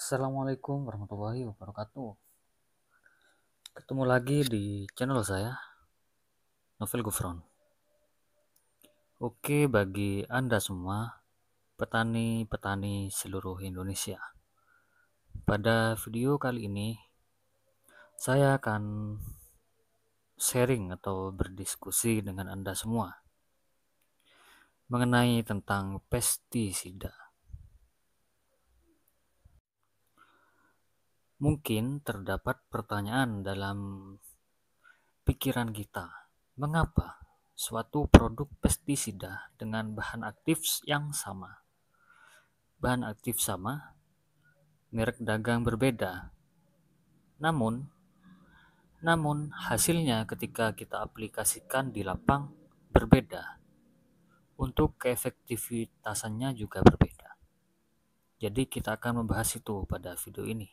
Assalamualaikum warahmatullahi wabarakatuh. Ketemu lagi di channel saya, Novel Gufron. Oke, bagi Anda semua, petani-petani seluruh Indonesia. Pada video kali ini, saya akan sharing atau berdiskusi dengan Anda semua mengenai tentang pestisida. Mungkin terdapat pertanyaan dalam pikiran kita, mengapa suatu produk pestisida dengan bahan aktif yang sama, merek dagang berbeda, namun hasilnya ketika kita aplikasikan di lapang berbeda, untuk keefektivitasannya juga berbeda. Jadi kita akan membahas itu pada video ini.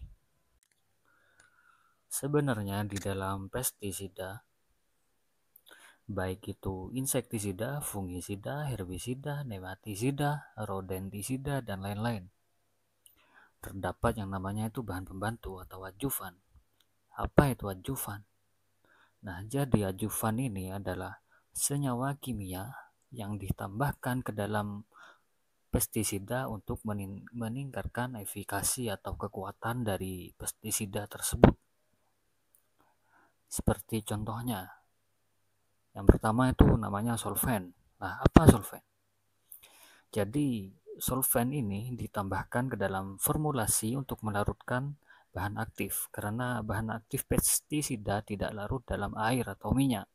Sebenarnya di dalam pestisida, baik itu insektisida, fungisida, herbisida, nematisida, rodentisida, dan lain-lain, terdapat yang namanya itu bahan pembantu atau adjuvan. Apa itu adjuvan? Nah, jadi adjuvan ini adalah senyawa kimia yang ditambahkan ke dalam pestisida untuk meningkatkan efikasi atau kekuatan dari pestisida tersebut. Seperti contohnya, yang pertama itu namanya solvent. Nah, apa solvent? Jadi, solvent ini ditambahkan ke dalam formulasi untuk melarutkan bahan aktif, karena bahan aktif pestisida tidak larut dalam air atau minyak.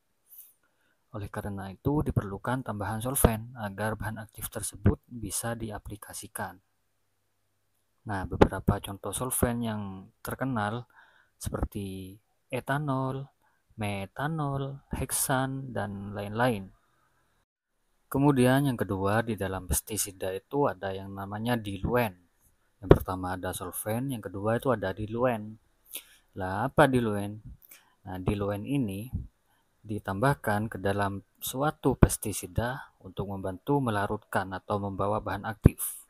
Oleh karena itu, diperlukan tambahan solvent agar bahan aktif tersebut bisa diaplikasikan. Nah, beberapa contoh solvent yang terkenal seperti etanol, metanol, heksan, dan lain-lain. Kemudian yang kedua, di dalam pestisida itu ada yang namanya diluent. Yang pertama ada solvent, yang kedua itu ada diluent. Lah, apa diluent? Nah, diluent ini ditambahkan ke dalam suatu pestisida untuk membantu melarutkan atau membawa bahan aktif.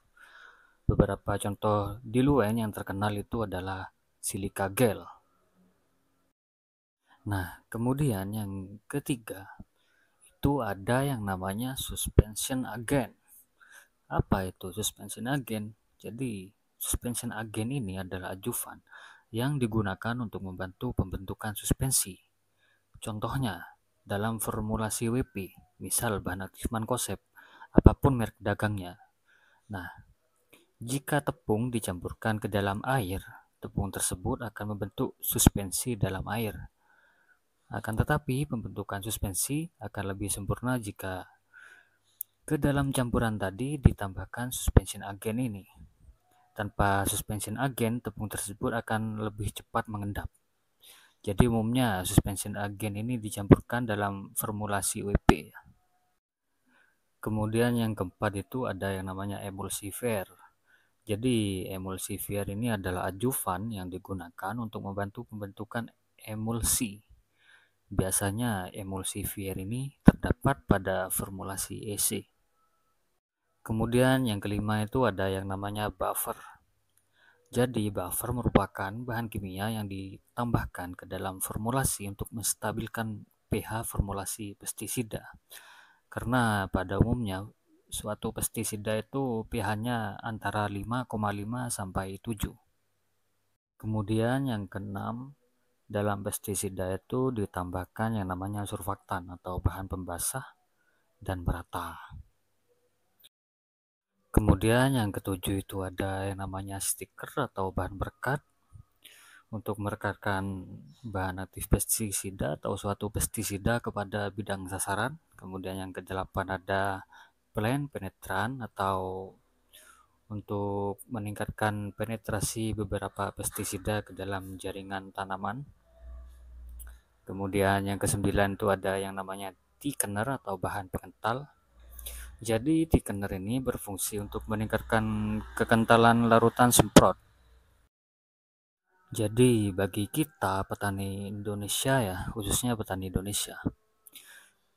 Beberapa contoh diluent yang terkenal itu adalah silika gel. Nah, kemudian yang ketiga, itu ada yang namanya suspension agent. Apa itu suspension agent? Jadi, suspension agent ini adalah adjuvan yang digunakan untuk membantu pembentukan suspensi. Contohnya, dalam formulasi WP, misal bahan aktif mankoseb, apapun merek dagangnya. Nah, jika tepung dicampurkan ke dalam air, tepung tersebut akan membentuk suspensi dalam air. Akan tetapi, pembentukan suspensi akan lebih sempurna jika ke dalam campuran tadi ditambahkan suspension agent ini. Tanpa suspension agent, tepung tersebut akan lebih cepat mengendap. Jadi umumnya suspension agent ini dicampurkan dalam formulasi WP. Kemudian yang keempat itu ada yang namanya emulsifier. Jadi emulsifier ini adalah adjuvan yang digunakan untuk membantu pembentukan emulsi. Biasanya emulsifier ini terdapat pada formulasi EC. Kemudian yang kelima itu ada yang namanya buffer. Jadi buffer merupakan bahan kimia yang ditambahkan ke dalam formulasi untuk menstabilkan pH formulasi pestisida. Karena pada umumnya suatu pestisida itu pH-nya antara 5,5 sampai 7. Kemudian yang keenam, dalam pestisida itu ditambahkan yang namanya surfaktan atau bahan pembasah dan perata. Kemudian yang ketujuh itu ada yang namanya stiker atau bahan perekat untuk merekatkan bahan aktif pestisida atau suatu pestisida kepada bidang sasaran. Kemudian yang kedelapan ada plant penetran atau untuk meningkatkan penetrasi beberapa pestisida ke dalam jaringan tanaman. Kemudian yang kesembilan itu ada yang namanya thickener atau bahan pengental. Jadi thickener ini berfungsi untuk meningkatkan kekentalan larutan semprot. Jadi bagi kita petani Indonesia ya, khususnya petani Indonesia,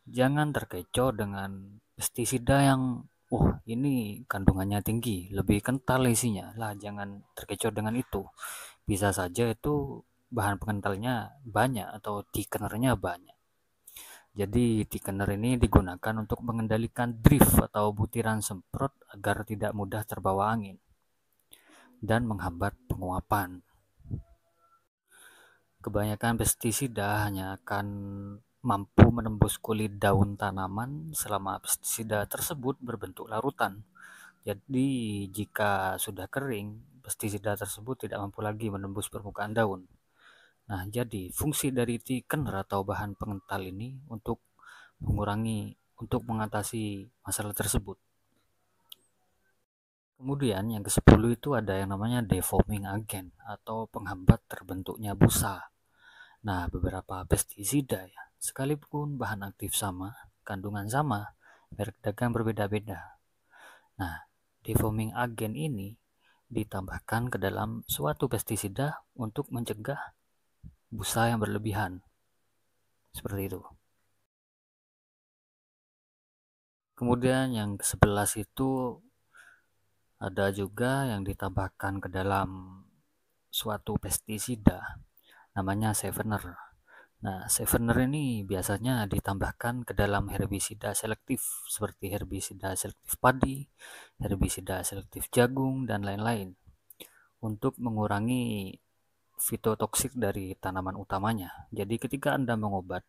jangan terkecoh dengan pestisida yang oh ini kandungannya tinggi, lebih kental isinya. Lah jangan terkecoh dengan itu. Bisa saja itu bahan pengentalnya banyak atau thickenernya banyak. Jadi thickener ini digunakan untuk mengendalikan drift atau butiran semprot agar tidak mudah terbawa angin dan menghambat penguapan. Kebanyakan pestisida hanya akan mampu menembus kulit daun tanaman selama pestisida tersebut berbentuk larutan. Jadi jika sudah kering, pestisida tersebut tidak mampu lagi menembus permukaan daun. Nah, jadi fungsi dari thickener atau bahan pengental ini untuk mengatasi masalah tersebut. Kemudian yang ke-10 itu ada yang namanya defoaming agent atau penghambat terbentuknya busa. Nah, beberapa pestisida ya, sekalipun bahan aktif sama, kandungan sama, merek dagang berbeda-beda. Nah, defoaming agent ini ditambahkan ke dalam suatu pestisida untuk mencegah busa yang berlebihan. Seperti itu. Kemudian yang ke-11 itu ada juga yang ditambahkan ke dalam suatu pestisida, namanya Savener. Nah, Savener ini biasanya ditambahkan ke dalam herbisida selektif seperti herbisida selektif padi, herbisida selektif jagung, dan lain-lain untuk mengurangi fitotoksik dari tanaman utamanya. Jadi ketika Anda mengobat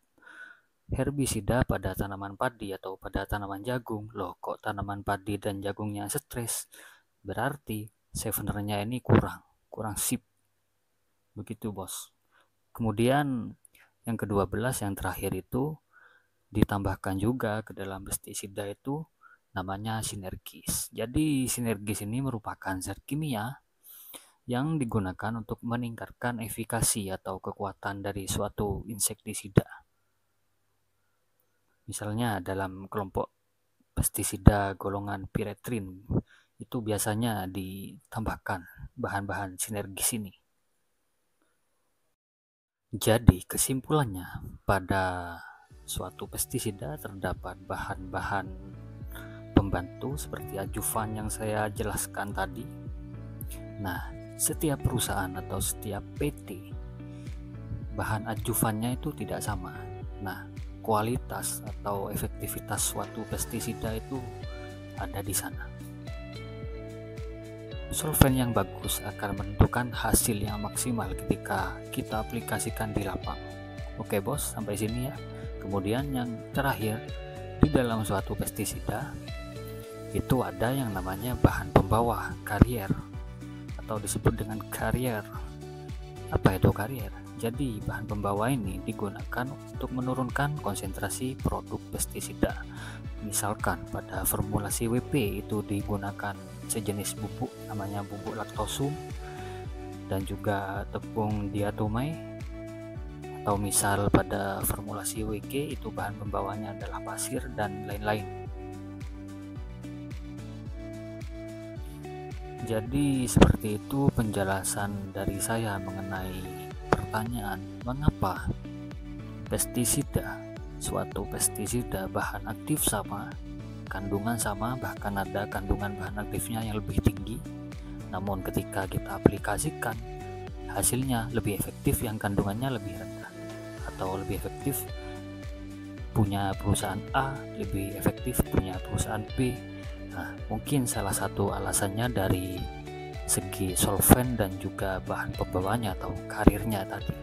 herbisida pada tanaman padi atau pada tanaman jagung, loh kok tanaman padi dan jagungnya stres, berarti Savenernya ini kurang sip. Begitu bos. Kemudian yang ke-12 yang terakhir itu ditambahkan juga ke dalam pestisida itu namanya sinergis. Jadi sinergis ini merupakan zat kimia yang digunakan untuk meningkatkan efikasi atau kekuatan dari suatu insektisida. Misalnya dalam kelompok pestisida golongan piretrin itu biasanya ditambahkan bahan-bahan sinergis ini. Jadi kesimpulannya, pada suatu pestisida terdapat bahan-bahan pembantu seperti adjuvan yang saya jelaskan tadi. Nah, setiap perusahaan atau setiap PT, bahan adjuvannya itu tidak sama. Nah, kualitas atau efektivitas suatu pestisida itu ada di sana. Solvent yang bagus akan menentukan hasil yang maksimal ketika kita aplikasikan di lapang. Oke bos, sampai sini ya. Kemudian yang terakhir, di dalam suatu pestisida itu ada yang namanya bahan pembawa, karier, atau disebut dengan karier. Apa itu karier? Jadi bahan pembawa ini digunakan untuk menurunkan konsentrasi produk pestisida. Misalkan pada formulasi WP itu digunakan sejenis bubuk namanya bubuk laktosum dan juga tepung diatomai, atau misal pada formulasi WG itu bahan pembawanya adalah pasir dan lain-lain. Jadi seperti itu penjelasan dari saya mengenai pertanyaan mengapa suatu pestisida bahan aktif sama, kandungan sama, bahkan ada kandungan bahan aktifnya yang lebih tinggi, namun ketika kita aplikasikan hasilnya lebih efektif yang kandungannya lebih rendah, atau lebih efektif punya perusahaan A, lebih efektif punya perusahaan B. Nah, mungkin salah satu alasannya dari segi solvent dan juga bahan pembawanya atau karirnya tadi.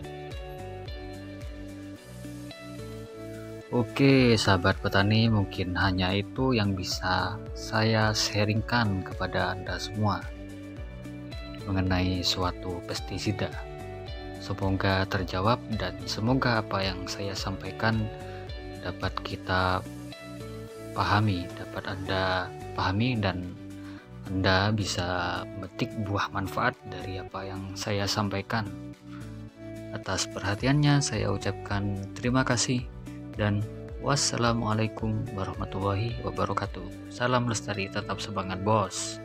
Oke, sahabat petani, mungkin hanya itu yang bisa saya sharingkan kepada Anda semua mengenai suatu pestisida. Semoga terjawab dan semoga apa yang saya sampaikan dapat kita pahami, dapat Anda pahami dan Anda bisa memetik buah manfaat dari apa yang saya sampaikan. Atas perhatiannya saya ucapkan terima kasih dan wassalamualaikum warahmatullahi wabarakatuh. Salam lestari, tetap semangat bos.